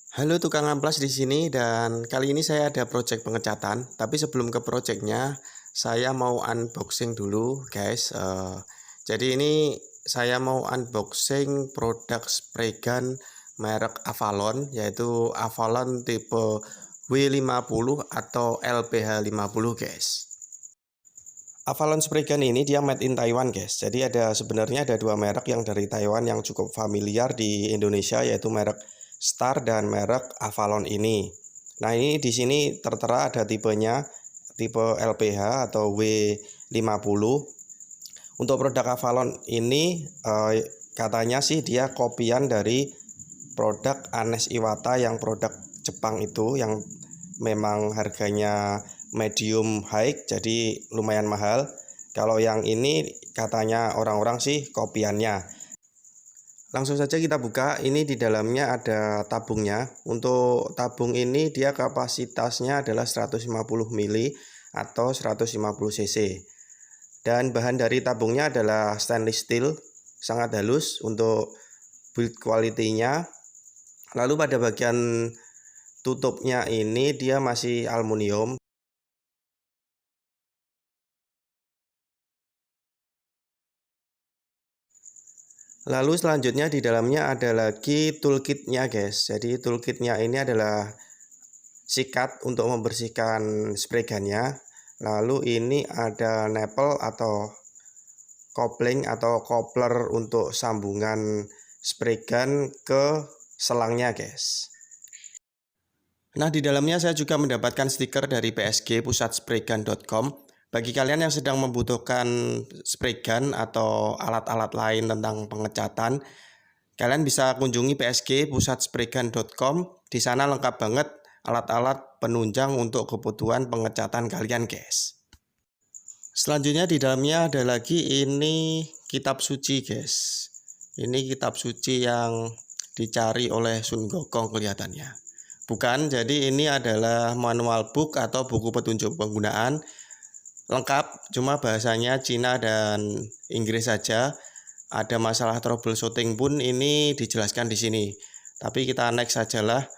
Halo tukang amplas di sini dan kali ini saya ada project pengecatan. Tapi sebelum ke projectnya, saya mau unboxing dulu, guys. Jadi ini saya mau unboxing produk spray gun merek Avalon, yaitu Avalon tipe W50 atau LPH50, guys. Avalon spray gun ini dia made in Taiwan, guys. Jadi sebenarnya ada dua merek yang dari Taiwan yang cukup familiar di Indonesia, yaitu merek Star dan merek Avalon ini. Nah, ini di sini tertera ada tipenya, tipe LPH atau W50. Untuk produk Avalon ini katanya sih dia kopian dari produk Anes Iwata yang produk Jepang itu yang memang harganya medium high, jadi lumayan mahal. Kalau yang ini katanya orang-orang sih kopiannya. Langsung saja kita buka. Ini di dalamnya ada tabungnya. Untuk tabung ini dia kapasitasnya adalah 150 mili atau 150 cc. Dan bahan dari tabungnya adalah stainless steel, sangat halus untuk build quality-nya. Lalu pada bagian tutupnya ini dia masih aluminium. Lalu selanjutnya di dalamnya ada lagi toolkitnya, guys. Jadi toolkitnya ini adalah sikat untuk membersihkan spray gunnya. Lalu ini ada nipple atau kopling atau coupler untuk sambungan spray gun ke selangnya, guys. Nah, di dalamnya saya juga mendapatkan stiker dari PSG pusatspraygun.com. Bagi kalian yang sedang membutuhkan spray gun atau alat-alat lain tentang pengecatan, kalian bisa kunjungi PSG pusatspraygun.com. Di sana lengkap banget alat-alat penunjang untuk kebutuhan pengecatan kalian, guys. Selanjutnya di dalamnya ada lagi ini kitab suci, guys. Ini kitab suci yang dicari oleh Sun Gokong kelihatannya. Bukan, jadi ini adalah manual book atau buku petunjuk penggunaan. Lengkap, cuma bahasanya Cina dan Inggris saja. Ada masalah troubleshooting pun ini dijelaskan di sini. Tapi kita next sajalah.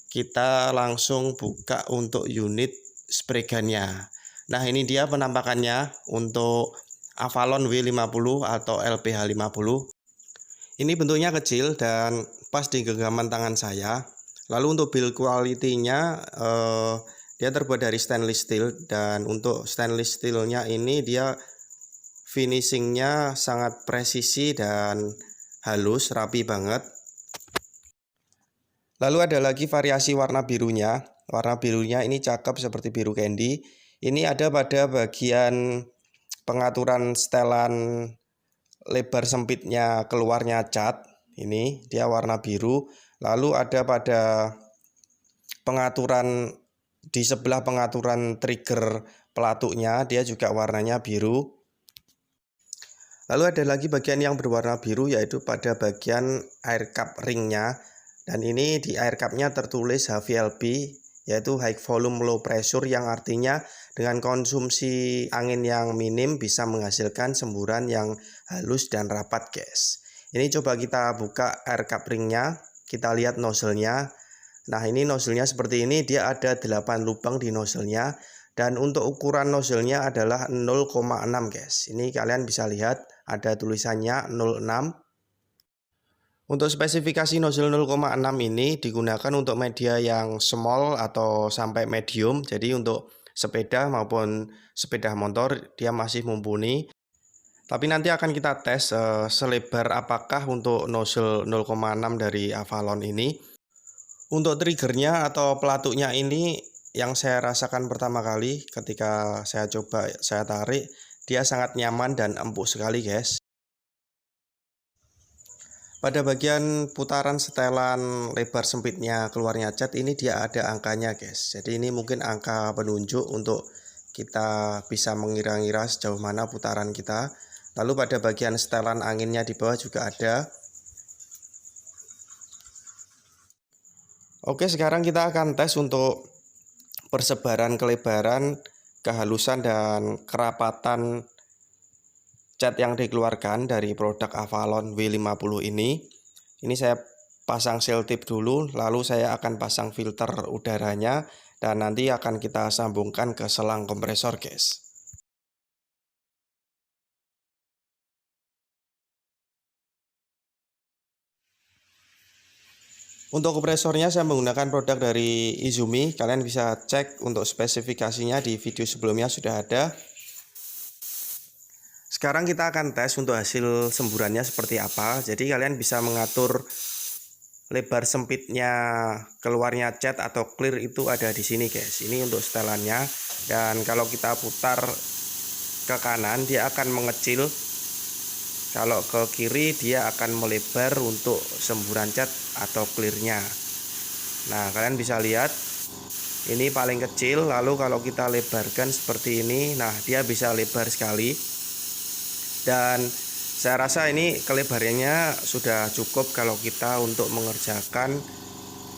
Kita langsung buka untuk unit spray gun-nya. Nah, ini dia penampakannya untuk Avalon W50 atau LPH50. Ini bentuknya kecil dan pas di genggaman tangan saya. Lalu untuk build quality-nya dia terbuat dari stainless steel, dan untuk stainless steel-nya ini dia finishing-nya sangat presisi dan halus, rapi banget. Lalu ada lagi variasi warna birunya. Warna birunya ini cakep seperti biru candy. Ini ada pada bagian pengaturan setelan lebar sempitnya keluarnya cat. Ini dia warna biru. Lalu ada pada pengaturan di sebelah pengaturan trigger pelatuknya, dia juga warnanya biru. Lalu ada lagi bagian yang berwarna biru, yaitu pada bagian air cup ringnya. Dan ini di air cupnya tertulis HVLP, yaitu high volume low pressure, yang artinya dengan konsumsi angin yang minim bisa menghasilkan semburan yang halus dan rapat, guys. Ini coba kita buka air cup ringnya, kita lihat nozzle-nya. Nah, ini nozzle-nya seperti ini, dia ada 8 lubang di nozzle-nya. Dan untuk ukuran nozzle-nya adalah 0,6, guys. Ini kalian bisa lihat ada tulisannya 0,6. Untuk spesifikasi nozzle 0,6 ini digunakan untuk media yang small atau sampai medium. Jadi untuk sepeda maupun sepeda motor dia masih mumpuni. Tapi nanti akan kita tes selebar apakah untuk nozzle 0,6 dari Avalon ini. Untuk triggernya atau pelatuknya ini yang saya rasakan pertama kali ketika saya tarik, dia sangat nyaman dan empuk sekali, guys. Pada bagian putaran setelan lebar sempitnya keluarnya cat ini dia ada angkanya, guys. Jadi ini mungkin angka penunjuk untuk kita bisa mengira-ngira sejauh mana putaran kita. Lalu pada bagian setelan anginnya di bawah juga ada. Oke, sekarang kita akan tes untuk persebaran kelebaran, kehalusan dan kerapatan cat yang dikeluarkan dari produk Avalon W50 ini. Ini saya pasang seal tip dulu, lalu saya akan pasang filter udaranya, dan nanti akan kita sambungkan ke selang kompresor, guys. Untuk kompresornya saya menggunakan produk dari Izumi. Kalian bisa cek untuk spesifikasinya di video sebelumnya sudah ada. Sekarang kita akan tes untuk hasil semburannya seperti apa. Jadi kalian bisa mengatur lebar sempitnya keluarnya cat atau clear itu ada di sini, guys. Ini untuk setelannya. Dan kalau kita putar ke kanan dia akan mengecil. Kalau ke kiri dia akan melebar untuk semburan cat atau clearnya. Nah, kalian bisa lihat ini paling kecil, lalu kalau kita lebarkan seperti ini, nah dia bisa lebar sekali. Dan saya rasa ini kelebarannya sudah cukup kalau kita untuk mengerjakan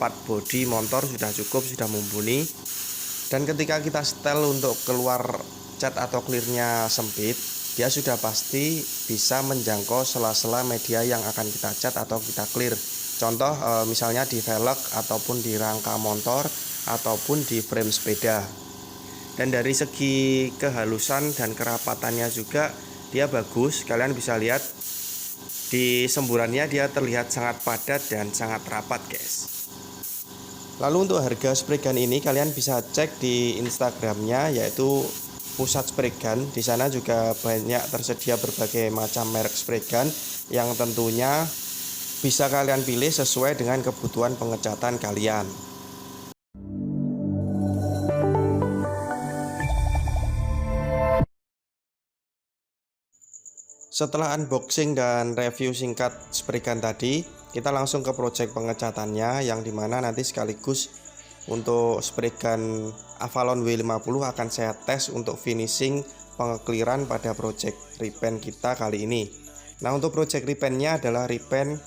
part body motor, sudah cukup, sudah mumpuni. Dan ketika kita setel untuk keluar cat atau clearnya sempit, dia sudah pasti bisa menjangkau sela-sela media yang akan kita cat atau kita clear. Contoh misalnya di velg ataupun di rangka motor ataupun di frame sepeda. Dan dari segi kehalusan dan kerapatannya juga dia bagus. Kalian bisa lihat di semburannya dia terlihat sangat padat dan sangat rapat, guys. Lalu untuk harga spray gun ini kalian bisa cek di Instagramnya, yaitu Pusat Spray Gun. Di sana juga banyak tersedia berbagai macam merek spray gun yang tentunya bisa kalian pilih sesuai dengan kebutuhan pengecatan kalian. Setelah unboxing dan review singkat spray gun tadi, kita langsung ke project pengecatannya, yang dimana nanti sekaligus untuk spray gun Avalon W50 akan saya tes untuk finishing pengekliran pada project repaint kita kali ini. Nah, untuk project repaintnya adalah repaint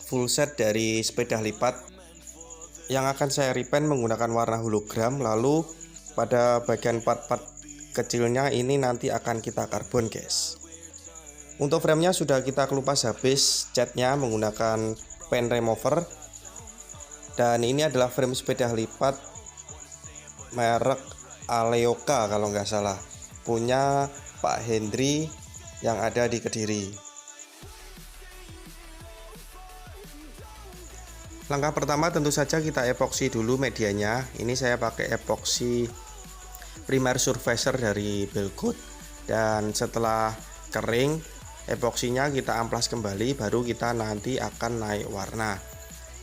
full set dari sepeda lipat yang akan saya repaint menggunakan warna hologram. Lalu pada bagian part-part kecilnya ini nanti akan kita karbon, guys. Untuk framenya sudah kita kelupas habis catnya menggunakan pen remover. Dan ini adalah frame sepeda lipat merek Aleoka kalau nggak salah, punya Pak Hendri yang ada di Kediri. Langkah pertama tentu saja kita epoksi dulu medianya. Ini saya pakai epoksi primer surfacer dari Belgood. Dan setelah kering, epoksinya kita amplas kembali, baru kita nanti akan naik warna.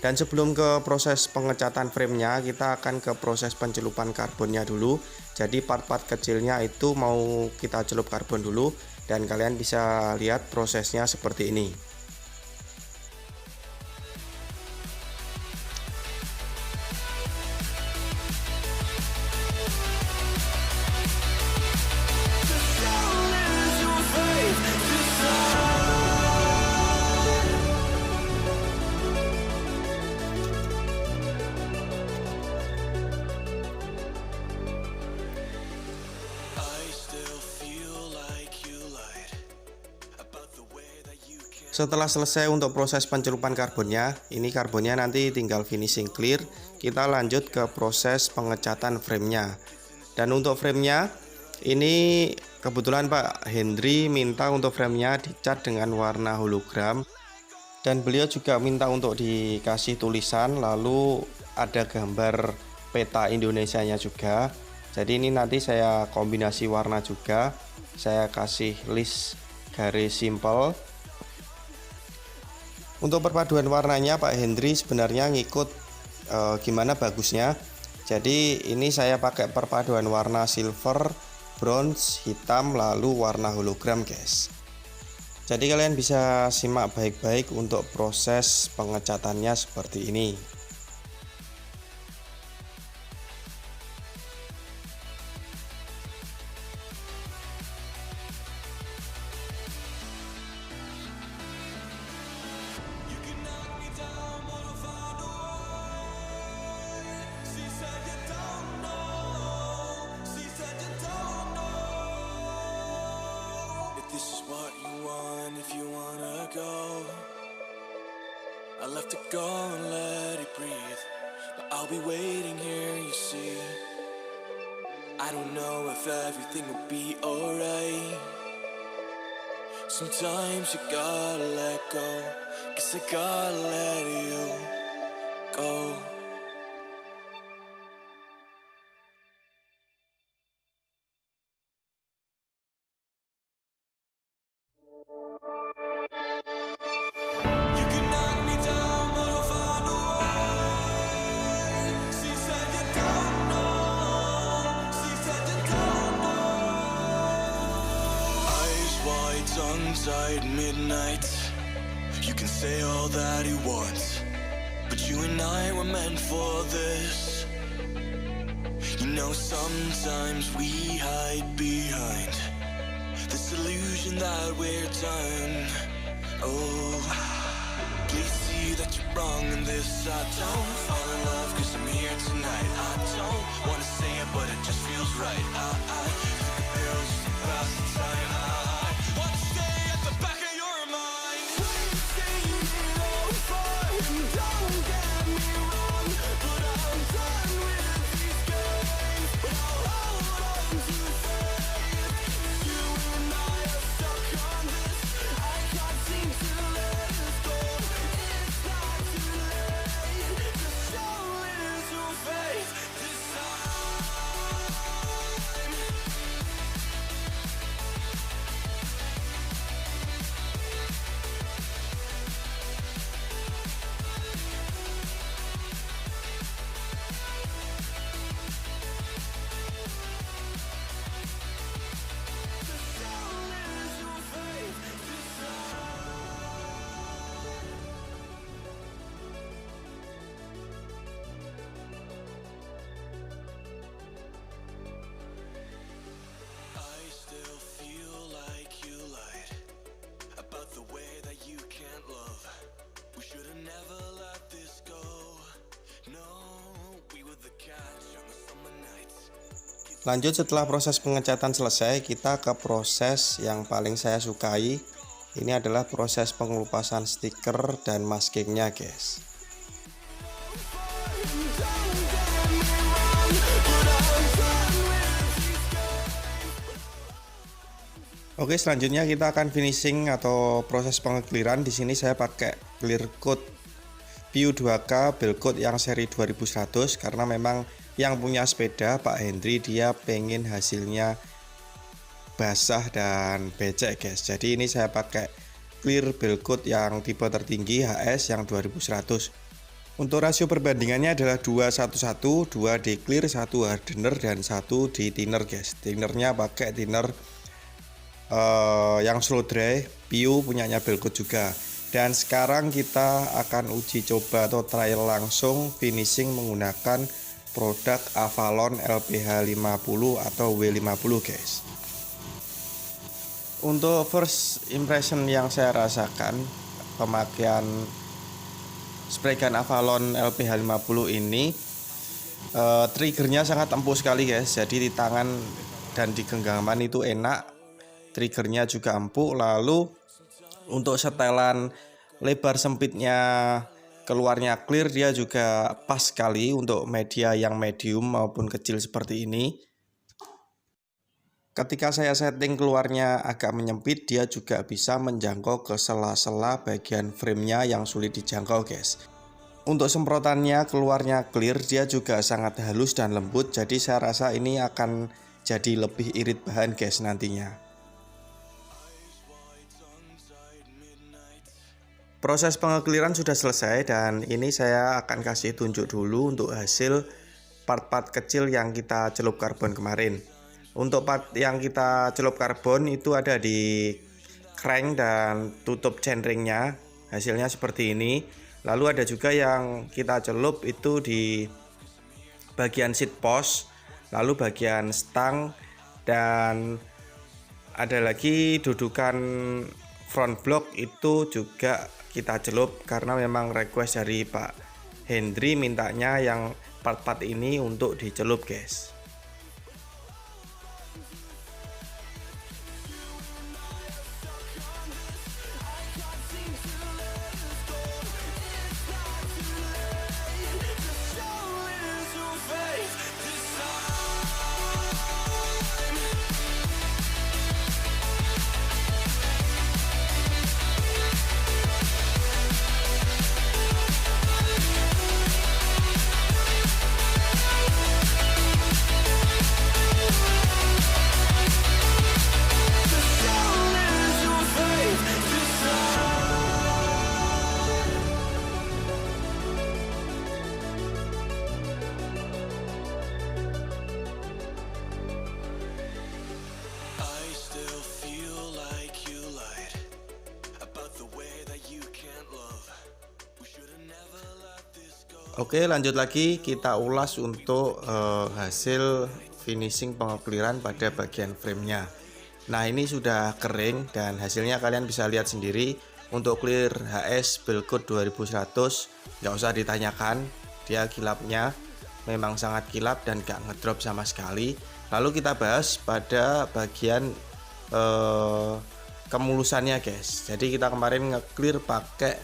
Dan sebelum ke proses pengecatan framenya, kita akan ke proses pencelupan karbonnya dulu. Jadi part-part kecilnya itu mau kita celup karbon dulu, dan kalian bisa lihat prosesnya seperti ini. Setelah selesai untuk proses pencelupan karbonnya, ini karbonnya nanti tinggal finishing clear. Kita lanjut ke proses pengecatan framenya. Dan untuk framenya, ini kebetulan Pak Hendri minta untuk framenya dicat dengan warna hologram. Dan beliau juga minta untuk dikasih tulisan, lalu ada gambar peta Indonesianya juga. Jadi ini nanti saya kombinasi warna juga. Saya kasih list garis simple. Untuk perpaduan warnanya Pak Hendri sebenarnya ngikut gimana bagusnya. Jadi ini saya pakai perpaduan warna silver, bronze, hitam, lalu warna hologram, guys. Jadi kalian bisa simak baik-baik untuk proses pengecatannya seperti ini. I left it go and let it breathe, but I'll be waiting here, you see. I don't know if everything will be alright. Sometimes you gotta let go, 'cause I gotta let you go. You can knock me down, but I'll find a way. She said you don't know. She said you don't know. Eyes wide, tongue-tied, midnight. You can say all that you want, but you and I were meant for this. You know, sometimes we hide behind this illusion that we're done. Oh, please see that you're wrong in this. I don't fall in love 'cause I'm here tonight. I don't wanna say it, but it just feels right. I took a pill just to pass the time. I want to stay at the back of your mind. Wasting it all for him, don't get me wrong, but I'm done with these games. But I'll hold on to faith. You and I are stuck on this. I can't seem to let us go. It's not too late to show little faith this time. I still feel like you lied about the way that you can't love. We should have never let this go. No, we were the catch on the summer nights. Lanjut, setelah proses pengecatan selesai, kita ke proses yang paling saya sukai. Ini adalah proses pengelupasan stiker dan maskingnya, guys. Oke, selanjutnya kita akan finishing atau proses pengekliran. Di sini saya pakai clear coat PU 2K bell coat yang seri 2100 karena memang yang punya sepeda Pak Hendri dia pengen hasilnya basah dan becek, guys. Jadi ini saya pakai clear bell coat yang tipe tertinggi HS yang 2100. Untuk rasio perbandingannya adalah 211, 2 di clear, 1 hardener dan 1 di thinner, guys. Thinnernya pakai thinner yang slow dry PU punyanya bell coat juga. Dan sekarang kita akan uji coba atau trial langsung finishing menggunakan produk Avalon LPH 50 atau W50, guys. Untuk first impression yang saya rasakan pemakaian spray gun Avalon LPH 50 ini, triggernya sangat empuk sekali, guys. Jadi di tangan dan di genggaman itu enak, triggernya juga empuk. Lalu untuk setelan lebar sempitnya keluarnya clear, dia juga pas sekali untuk media yang medium maupun kecil seperti ini. Ketika saya setting keluarnya agak menyempit, dia juga bisa menjangkau ke sela-sela bagian framenya yang sulit dijangkau, guys. Untuk semprotannya keluarnya clear, dia juga sangat halus dan lembut. Jadi saya rasa ini akan jadi lebih irit bahan, guys, nantinya. Proses pengekliran sudah selesai dan ini saya akan kasih tunjuk dulu untuk hasil part-part kecil yang kita celup karbon kemarin. Untuk part yang kita celup karbon itu ada di crank dan tutup chainringnya, hasilnya seperti ini. Lalu ada juga yang kita celup itu di bagian seat post, lalu bagian stang, dan ada lagi dudukan front block itu juga kita celup karena memang request dari Pak Hendri mintanya yang part-part ini untuk dicelup, guys. Oke, lanjut lagi kita ulas untuk hasil finishing pengekliran pada bagian framenya. Nah, ini sudah kering dan hasilnya kalian bisa lihat sendiri. Untuk clear HS Belcode 2100 nggak usah ditanyakan, dia kilapnya memang sangat kilap dan gak ngedrop sama sekali. Lalu kita bahas pada bagian kemulusannya guys. Jadi kita kemarin nge-clear pakai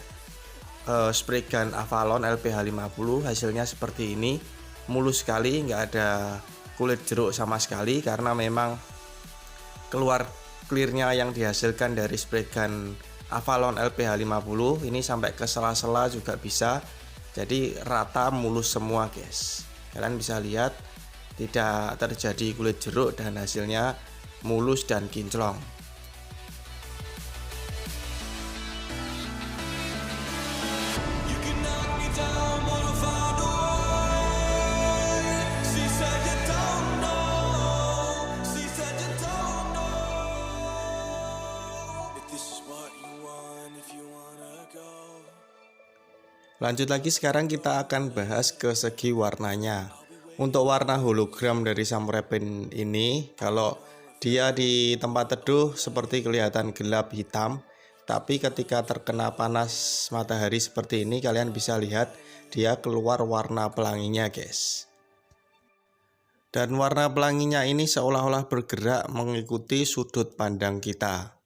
spray gun Avalon LPH50, hasilnya seperti ini, mulus sekali, nggak ada kulit jeruk sama sekali karena memang keluar clearnya yang dihasilkan dari spray gun Avalon LPH50 ini sampai ke sela-sela juga bisa, jadi rata mulus semua guys. Kalian bisa lihat tidak terjadi kulit jeruk dan hasilnya mulus dan kinclong. Lanjut lagi, sekarang kita akan bahas ke segi warnanya. Untuk warna hologram dari Samurai Pen ini, kalau dia di tempat teduh seperti kelihatan gelap hitam, tapi ketika terkena panas matahari seperti ini, kalian bisa lihat dia keluar warna pelanginya guys. Dan warna pelanginya ini seolah-olah bergerak mengikuti sudut pandang kita.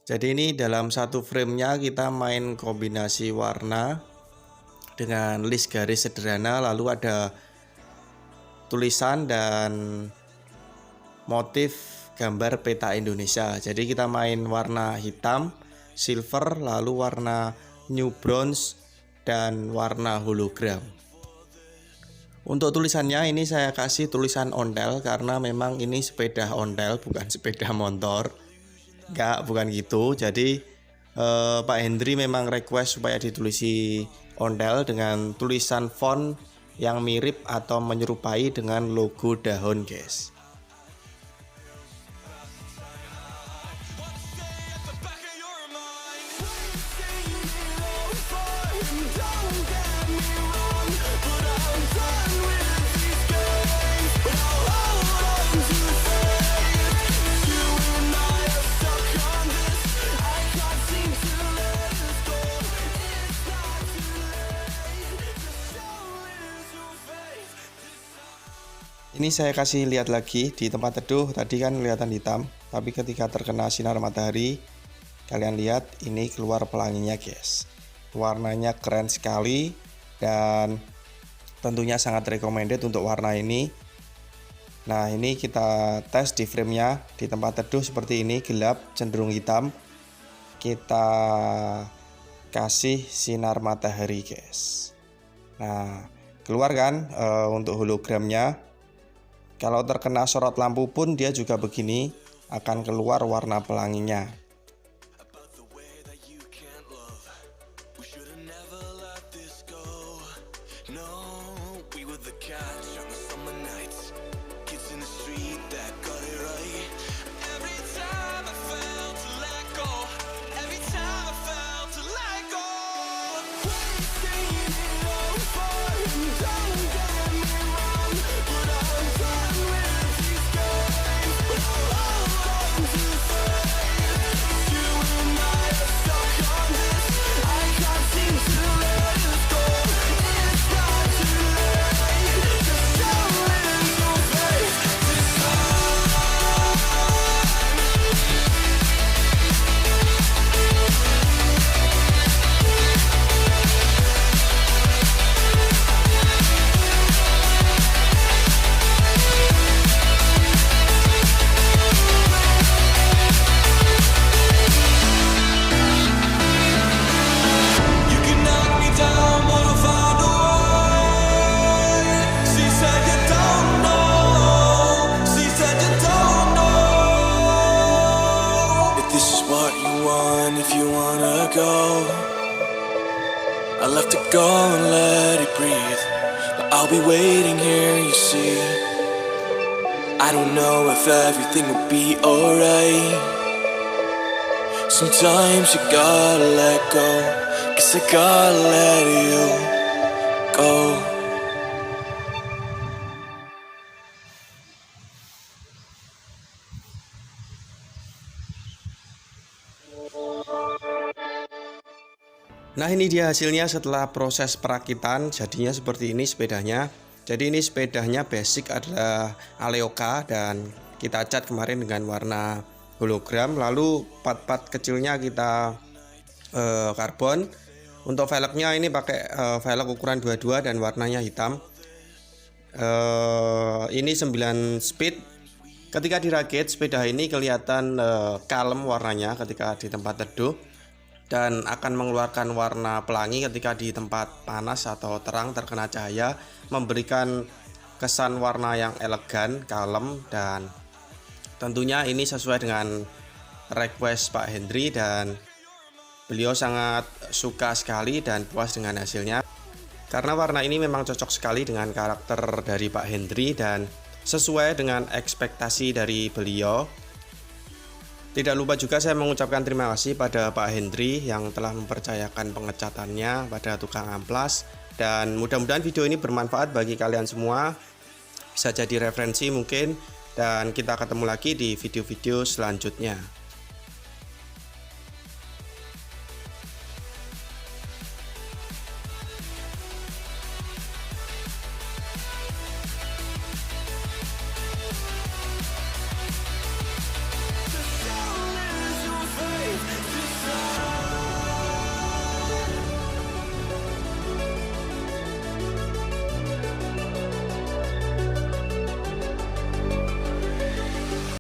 Jadi ini dalam satu framenya kita main kombinasi warna dengan list garis sederhana, lalu ada tulisan dan motif gambar peta Indonesia. Jadi kita main warna hitam, silver, lalu warna new bronze dan warna hologram. Untuk tulisannya ini saya kasih tulisan ondel karena memang ini sepeda ondel bukan sepeda motor. Enggak, bukan gitu. Jadi Pak Hendri memang request supaya ditulisi ondel dengan tulisan font yang mirip atau menyerupai dengan logo daun guys. Ini saya kasih lihat lagi di tempat teduh, tadi kan kelihatan hitam, tapi ketika terkena sinar matahari, kalian lihat ini keluar pelanginya guys. Warnanya keren sekali dan tentunya sangat recommended untuk warna ini. Nah, ini kita tes di framenya di tempat teduh seperti ini, gelap cenderung hitam. Kita kasih sinar matahari guys. Nah, keluar kan untuk hologramnya. Kalau terkena sorot lampu pun dia juga begini, akan keluar warna pelanginya. I left it go and let it breathe, but I'll be waiting here, you see. I don't know if everything will be alright. Sometimes you gotta let go, Guess I gotta let you go. Nah, ini dia hasilnya setelah proses perakitan. Jadinya seperti ini sepedanya. Jadi ini sepedanya basic adalah Aleoka dan kita cat kemarin dengan warna hologram. Lalu part-part kecilnya kita karbon. Untuk velgnya ini pakai velg ukuran 22 dan warnanya hitam. Ini 9 speed. Ketika dirakit, sepeda ini kelihatan kalem warnanya ketika di tempat teduh, dan akan mengeluarkan warna pelangi ketika di tempat panas atau terang terkena cahaya, memberikan kesan warna yang elegan, kalem, dan tentunya ini sesuai dengan request Pak Hendry dan beliau sangat suka sekali dan puas dengan hasilnya karena warna ini memang cocok sekali dengan karakter dari Pak Hendry dan sesuai dengan ekspektasi dari beliau. Tidak lupa juga saya mengucapkan terima kasih pada Pak Hendry yang telah mempercayakan pengecatannya pada tukang amplas, dan mudah-mudahan video ini bermanfaat bagi kalian semua, bisa jadi referensi mungkin, dan kita ketemu lagi di video-video selanjutnya.